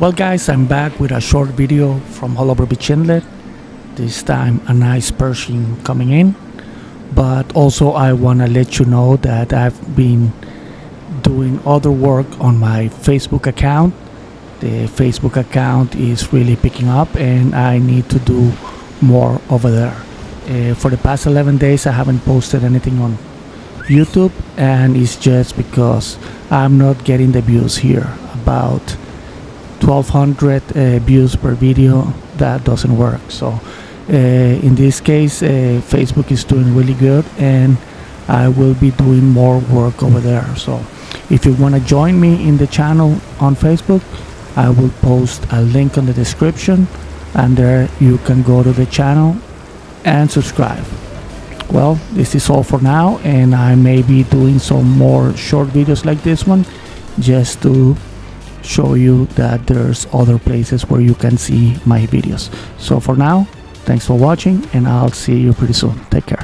Well guys, I'm back with a short video from Haulover Inlet. This time a nice Pershing coming in. But also I want to let you know that I've been doing other work on my Facebook account. The Facebook account is really picking up and I need to do more over there. For the past 11 days I haven't posted anything on YouTube, and it's just because I'm not getting the views here. About 1200 views per video, that doesn't work. So in this case Facebook is doing really good and I will be doing more work over there. So if you want to join me in the channel on Facebook, I will post a link on the description, and there you can go to the channel and subscribe. Well, this is all for now, and I may be doing some more short videos like this one just to show you that there's other places where you can see my videos. So for now, thanks for watching and I'll see you pretty soon. Take care.